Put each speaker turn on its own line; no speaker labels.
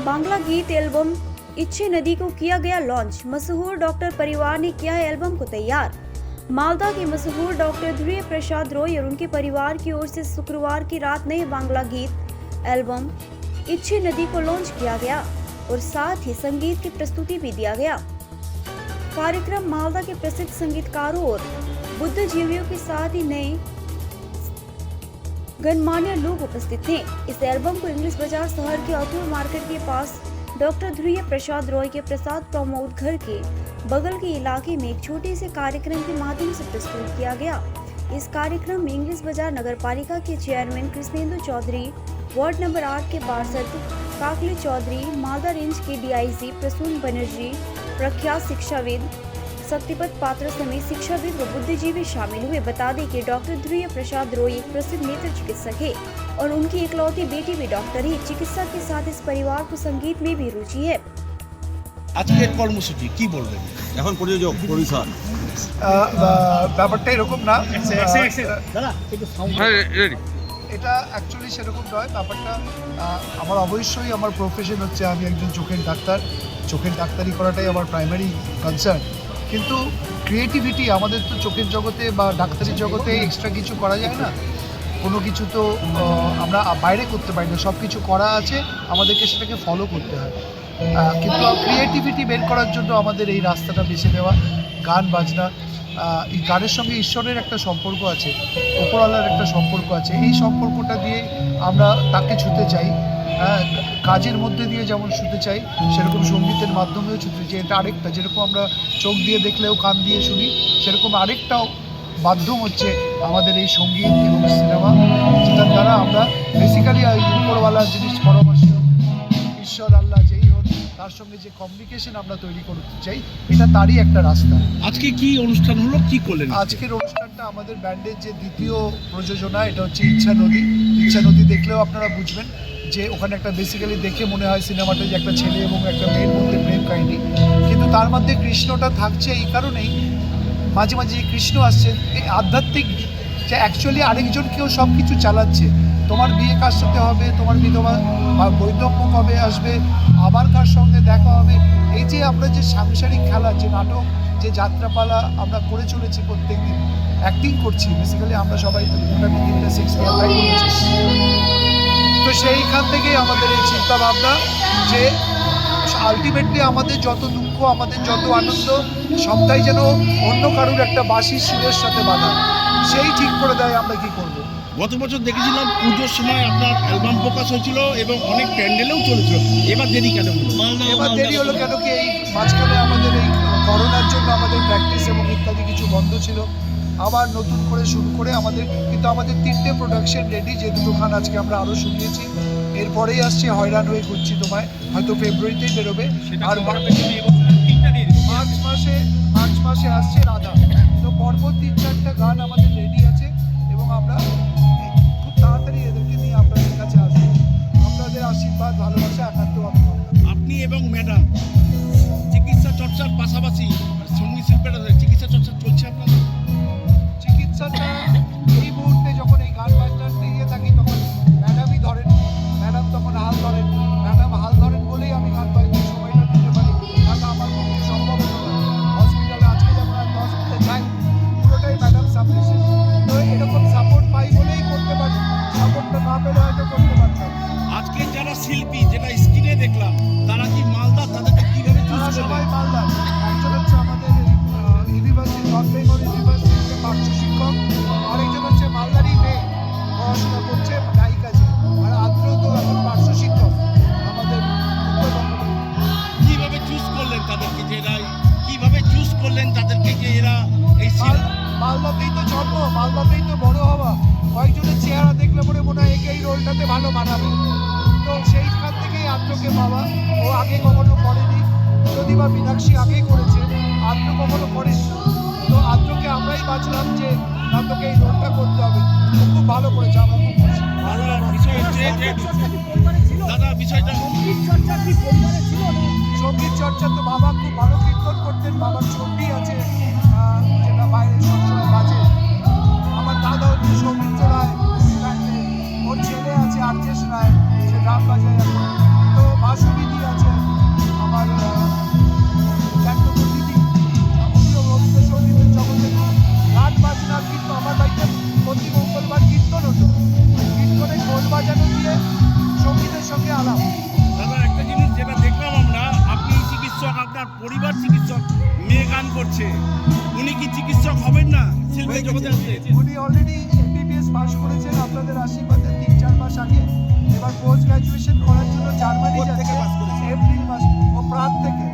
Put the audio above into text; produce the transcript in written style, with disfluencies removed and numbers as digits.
बांग्ला गीत एल्बम इच्छे नदी को किया गया लॉन्च। मशहूर डॉक्टर परिवार ने किया है एल्बम को तैयार। मालदा के मशहूर डॉक्टर ध्रुव प्रसाद रॉय और उनके परिवार की ओर से शुक्रवार की रात नए बांग्ला गीत एल्बम इच्छे नदी को लॉन्च किया गया और साथ ही संगीत की प्रस्तुति भी दिया गया। कार्यक्रम मालदा के प्रसिद्ध संगीतकारों और बुद्धिजीवियों के साथ ही नए गणमान्य लोग उपस्थित थे। इस एल्बम को इंग्लिश बाजार शहर के अतुल मार्केट के पास डॉक्टर ध्रुव प्रसाद रॉय के प्रसाद प्रमोद घर के बगल के इलाके में एक छोटे से कार्यक्रम के माध्यम से प्रस्तुत किया गया। इस कार्यक्रम में इंग्लिश बाजार नगर पालिका के chairman Krishnendu Chowdhury, ward number 8 के पार्षद काकली चौधरी, मालदा रेंज के डीआईजी प्रसून बनर्जी, प्रख्यात शिक्षाविद शक्तिपत पात्र समेत शिक्षाविद व बुद्धिजीवी शामिल हुए। बता दें कि डॉक्टर ध्रुव प्रसाद रॉय एक प्रसिद्ध नेत्र चिकित्सक है और उनकी इकलौती बेटी भी डॉक्टर है। चिकित्सा के साथ इस परिवार को संगीत में भी रुचि है।
আজকের কর্মসূচি কি বলবেন? এখন প্রযোজক পরিসর
ব্যাপারটা এরকম না, এটা অ্যাকচুয়ালি সেরকম নয়। ব্যাপারটা আমার অবশ্যই আমার প্রফেশন হচ্ছে, আমি একজন চোখের ডাক্তার, চোখের ডাক্তারি করাটাই আমার প্রাইমারি কনসার্ন। কিন্তু ক্রিয়েটিভিটি আমাদের তো চোখের জগতে বা ডাক্তারির জগতে এক্সট্রা কিছু করা যায় না, কোনো কিছু তো আমরা বাইরে করতে পারি না, সব কিছু করা আছে, আমাদেরকে সেটাকে ফলো করতে হয়। কিন্তু ক্রিয়েটিভিটি বের করার জন্য আমাদের এই রাস্তাটা বেছে নেওয়া, গান বাজনা। এই গানের সঙ্গে ঈশ্বরের একটা সম্পর্ক আছে, উপরওয়ালার একটা সম্পর্ক আছে। এই সম্পর্কটা দিয়ে আমরা তাকে ছুঁতে চাই, কাজের মধ্যে দিয়ে যেমন ছুঁতে চাই সেরকম সঙ্গীতের মাধ্যমেও ছুঁতে চাই। এটা আরেকটা, যেরকম আমরা চোখ দিয়ে দেখলেও কান দিয়ে শুনি, সেরকম আরেকটাও মাধ্যম হচ্ছে আমাদের এই সঙ্গীত এবং সিনেমা, যেটার দ্বারা আমরা বেসিক্যালি এই উপরওয়ালার জিনিস, পরামর্শ, ঈশ্বর আল্লাহ যেই হোক, তার সঙ্গে যে কমিউনিকেশন আমরা তৈরি করতে চাই, এটা তারই একটা রাস্তা।
আজকে কি অনুষ্ঠান হলো, কি করলেন?
আজকের অনুষ্ঠানটা আমাদের ব্যান্ডের যে দ্বিতীয় প্রযোজনা, এটা হচ্ছে ইচ্ছা নদী। ইচ্ছা নদী দেখলেও আপনারা বুঝবেন যে ওখানে একটা বেসিক্যালি দেখে মনে হয় সিনেমাটা যে একটা ছেলে এবং একটা মেয়ের মধ্যে প্রেম কাহিনী, কিন্তু তার মধ্যে কৃষ্ণটা থাকছে এই কারণেই, মাঝে মাঝে যে কৃষ্ণ আসছে এই আধ্যাত্মিক, যে অ্যাকচুয়ালি আরেকজনকেও সব কিছু চালাচ্ছে। তোমার বিয়ে কার সাথে হবে, তোমার বিধবা বৈধব্য কবে আসবে, আবার কার সঙ্গে দেখা হবে, এই যে আমরা যে সাংসারিক খেলা, যে নাটক, যে যাত্রাপালা আমরা করে চলেছি, প্রত্যেক দিন অ্যাক্টিং করছি, বেসিক্যালি আমরা সবাই মোটামুটি 3টা 6 ইয়ার করেছি। তো সেইখান থেকেই আমাদের এই চিন্তা ভাবনা যে আলটিমেটলি আমাদের যত দুঃখ, আমাদের যত আনন্দ, সবটাই যেন অন্য কারুর একটা বাঁশির সুরের সাথে বাঁধা, সেই ঠিক করে দেয় আমরা কি করব।
গত বছর দেখেছিলাম পুজোর সময় আপনার অ্যালবাম প্রকাশ হয়েছিল এবং অনেক প্যান্ডেলেও চলেছিল, এবার দেরি কেন হলো?
এবার দেরি হলো কেন কি, এই মাঝখানে আমাদের এই করোনার জন্য আমাদের প্র্যাকটিস এবং ইত্যাদি কিছু বন্ধ ছিল। আবার নতুন করে শুরু করে আমাদের, কিন্তু আমাদের 3টে প্রোডাকশন রেডি, যে 2 গান আজকে আমরা আরও শুনিয়েছি। এরপরেই আসছে হয়রান হয়ে করছি তোমায়, হয়তো ফেব্রুয়ারিতেই বেরোবে। আর মার্চ মাসে আসছে রাধা। তো পরপর 3-4টা গান আমাদের রেডি আছে এবং আমরা খুব তাড়াতাড়ি এদেরকে নিয়ে আপনাদের কাছে আসবো। আপনাদের আশীর্বাদ, ভালোবাসা একান্ত
আপনি এবং ম্যাডাম চিকিৎসা চর্চার পাশাপাশি সঙ্গীত শিল্পীরা চিকিৎসা চর্চা চলছে আপনাদের?
চিকিৎসাটা এই মুহূর্তে যখন এই গান বাজনার দিয়ে থাকি তখন ম্যাডামই ধরেন, ম্যাডাম তখন হাল ধরেন, ম্যাডাম হাল ধরেন বলেই আমি গান বাজনার সময়টা দিতে পারি, কারণ আমার পক্ষে সম্ভব হতো না। হসপিটালে আজকে যখন আমি হসপিটালে যাই পুরোটাই ম্যাডাম সাবমিশন। তো এরকম সাপোর্ট পাই বলেই করতে পারি, সাপোর্টটা না পেলে হয়তো করতে পারতাম।
আজকে যারা শিল্পী, যেটা স্ক্রিনে দেখলাম, তারা কি মালদা, তাদেরকে কিভাবে
তারা সবাই মালদা। একজন হচ্ছে আমাদের ইউনিভার্সিটি, নর্থ বেঙ্গল ইউনিভার্সিটিতে পার্শ্ব শিক্ষক, আরেকজন হচ্ছে মালদারই মেয়ে, পড়াশোনা করছে নায়িকা যে, আর আদ্র তো এখন পার্শ্ব শিক্ষক আমাদের উত্তরবঙ্গ।
কিভাবে চুজ করলেন তাদেরকে, যে এরা কিভাবে চুজ করলেন তাদেরকে, যে এরা এই
মালদাতেই তো জন্ম, মালদাতেই তো বড় হওয়া, কয়েকজনের চেহারা দেখলে পরে মনে হয় এই রোলটাতে ভালো মানাবে। তো সেইখান থেকেই আদ্রকে পাওয়া। ও আগে কখনো করেনি, যদি বা মীনাক্ষী আগেই করেছে, আদ্র কখনো করেনি। তো আদ্রকে আমরাই বাঁচলাম যে না, তোকে এই রোলটা করতে হবে। ও খুব ভালো করেছে, আমার খুব খুশি।
বিষয় হচ্ছে যে দাদা, বিষয়টা
সঙ্গীত চর্চা তো বাবা খুব ভালো কীর্তন করতেন, বাবার ছবি আছে যেটা বাইরে সবসময় বাজে। আমার দাদা হচ্ছে সৌমিত্র রায়, ওর ছেলে আছে আর্যেশ রায়, সে গান বাজায় এখন। তো বাঁশুরি দিয়ে
আছে, উনি কি চিকিৎসক হবেন না শিল্পের জগতে আসলে?
উনি অলরেডি এমবিবিএস পাস করেছেন আপনাদের আশীর্বাদে 3-4 মাস আগে। এবার পোস্ট গ্রাজুয়েশন করার জন্য জার্মানি
কোথা থেকে
যাচ্ছে
পাস করেছে?
এপ্রিল মাস, ও প্রাগ থেকে।